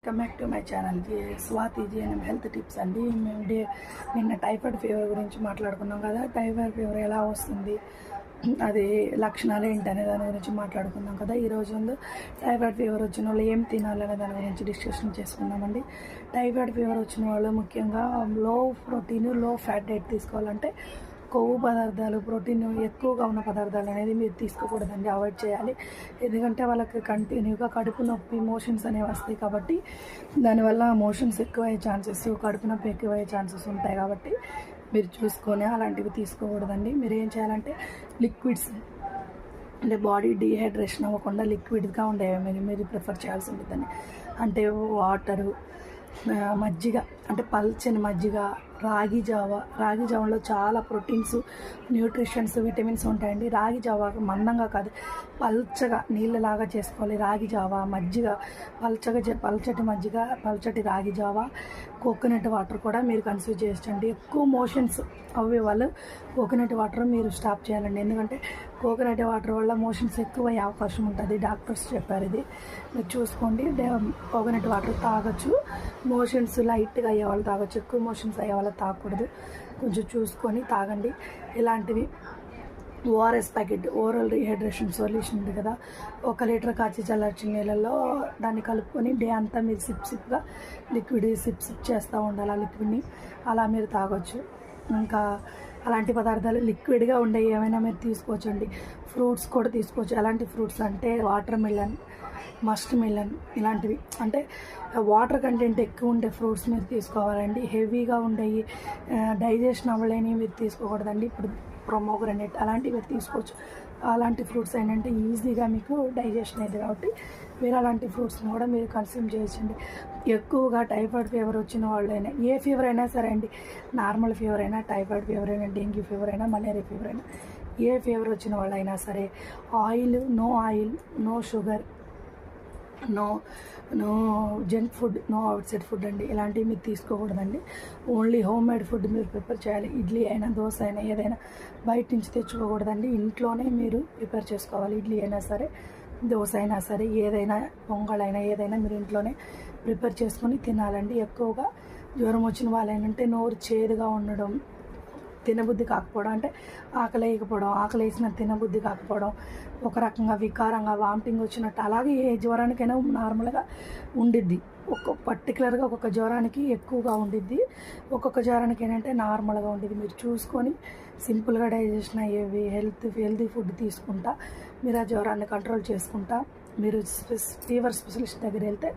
Welcome back to my ఛానల్కి Swathi GNM health tips అండి. మేము నిన్న టైఫాయిడ్ ఫీవర్ గురించి మాట్లాడుకున్నాం కదా. టైఫాయిడ్ ఫీవర్ ఎలా వస్తుంది, అది లక్షణాలు ఏంటి అనే దాని గురించి మాట్లాడుకున్నాం కదా. ఈరోజు టైఫాయిడ్ ఫీవర్ వచ్చిన వాళ్ళు ఏం తినాలనే దాని గురించి డిస్కషన్ చేసుకుందామండి. టైఫాయిడ్ ఫీవర్ వచ్చిన వాళ్ళు ముఖ్యంగా లో ప్రోటీన్ లో ఫ్యాట్ డైట్ తీసుకోవాలంటే కొవ్వు పదార్థాలు, ప్రోటీన్ ఎక్కువగా ఉన్న పదార్థాలు అనేది మీరు తీసుకోకూడదండి, అవాయిడ్ చేయాలి. ఎందుకంటే వాళ్ళకి కంటిన్యూగా కడుపు నొప్పి, మోషన్స్ అనేవి వస్తాయి కాబట్టి దానివల్ల మోషన్స్ ఎక్కువయ్యే ఛాన్సెస్, కడుపు నొప్పి ఎక్కువయ్యే ఛాన్సెస్ ఉంటాయి. కాబట్టి మీరు చూసుకొని అలాంటివి తీసుకోకూడదండి. మీరు ఏం చేయాలంటే లిక్విడ్స్, అంటే బాడీ డీహైడ్రేషన్ అవ్వకుండా లిక్విడ్గా ఉండేవి మీరు ప్రిఫర్ చేయాల్సి ఉంటుందండి. అంటే వాటరు, మజ్జిగ, అంటే పల్చని మజ్జిగ, రాగి జావలో చాలా ప్రోటీన్స్, న్యూట్రిషన్స్, విటమిన్స్ ఉంటాయండి. రాగి జావ మందంగా కాదు, పల్చగా నీళ్ళలాగా చేసుకోవాలి. రాగి జావ, మజ్జిగ పల్చటి మజ్జిగ, పల్చటి రాగి జావ, కోకోనట్ వాటర్ కూడా మీరు కన్స్యూమ్ చేయొచ్చండి. ఎక్కువ మోషన్స్ అవ్వే వాళ్ళు కోకోనట్ వాటర్ మీరు స్టాప్ చేయాలండి. ఎందుకంటే కోకోనట్ వాటర్ వల్ల మోషన్స్ ఎక్కువ అయ్యే అవకాశం ఉంటుంది, డాక్టర్స్ చెప్పారు. ఇది మీరు చూసుకోండి. కోకోనట్ వాటర్ తాగొచ్చు, మోషన్స్ లైట్గా అయ్యే వాళ్ళు తాగొచ్చు, ఎక్కువ మోషన్స్ అయ్యే వాళ్ళు తాగకూడదు. కొంచెం చూసుకొని తాగండి. ఇలాంటివి ORS packet, oral rehydration solution ఉంది కదా, 1 లీటర్ కాచి చల్లార్చిన నీళ్ళల్లో దాన్ని కలుపుకొని డే అంతా మీరు సిప్గా లిక్విడ్ సిప్ చేస్తూ ఉండాలి. ఆ లిక్విడ్ని అలా మీరు తాగొచ్చు. ఇంకా అలాంటి పదార్థాలు లిక్విడ్గా ఉండే ఏమైనా మీరు తీసుకోవచ్చండి. ఫ్రూట్స్ కూడా తీసుకోవచ్చు. ఎలాంటి ఫ్రూట్స్ అంటే వాటర్ మిలన్, మస్క్ మిలన్, ఇలాంటివి అంటే వాటర్ కంటెంట్ ఎక్కువ ఉండే ఫ్రూట్స్ మీరు తీసుకోవాలండి. హెవీగా ఉండేవి, డైజెషన్ అవ్వలేని మీరు తీసుకోకూడదండి. ఇప్పుడు ప్రొమోగ్రనేట్ అలాంటివి మీరు తీసుకోవచ్చు. అలాంటి ఫ్రూట్స్ ఏంటంటే ఈజీగా మీకు డైజెషన్ అయ్యేది కాబట్టి మీరు అలాంటి ఫ్రూట్స్ని కూడా మీరు కన్స్యూమ్ చేయొచ్చండి. ఎక్కువగా టైఫాయిడ్ ఫీవర్ వచ్చిన వాళ్ళైనా, ఏ ఫీవర్ అయినా సరే అండి, నార్మల్ ఫీవర్ అయినా, టైఫాయిడ్ ఫీవర్ అయినా, డెంగ్యూ ఫీవర్ అయినా, మలేరియా ఫీవర్ అయినా, ఏ ఫీవర్ వచ్చిన వాళ్ళైనా సరే oil, no sugar, no junk food, no outside food అండి. ఇలాంటివి మీరు తీసుకోకూడదండి. ఓన్లీ హోమ్ మేడ్ ఫుడ్ మీరు ప్రిపేర్ చేయాలి. ఇడ్లీ అయినా, దోశ అయినా, ఏదైనా బయట నుంచి తెచ్చుకోకూడదండి. ఇంట్లోనే మీరు ప్రిపేర్ చేసుకోవాలి. ఇడ్లీ అయినా సరే, దోశ అయినా సరే, ఏదైనా పొంగలైనా ఏదైనా మీరు ఇంట్లోనే ప్రిపేర్ చేసుకొని తినాలండి. ఎక్కువగా జ్వరం వచ్చిన వాళ్ళు ఏంటంటే నోరు చేదుగా ఉండడం, తినబుద్ధి కాకపోవడం, అంటే ఆకలి వేసిన తినబుద్ధి కాకపోవడం, ఒక రకంగా వికారంగా వామిటింగ్ వచ్చినట్టు, అలాగే ఏ జ్వరానికైనా నార్మల్గా ఉండిద్ది. పర్టికులర్గా ఒక్కొక్క జ్వరానికి ఎక్కువగా ఉండిద్ది, ఒక్కొక్క జ్వరానికి ఏంటంటే నార్మల్గా ఉండిద్ది. మీరు చూసుకొని సింపుల్గా డైజెషన్ అయ్యేవి హెల్తీ ఫుడ్ తీసుకుంటా మీరు ఆ జ్వరాన్ని కంట్రోల్ చేసుకుంటా మీరు ఫీవర్ స్పెషలిస్ట్ దగ్గర వెళ్తే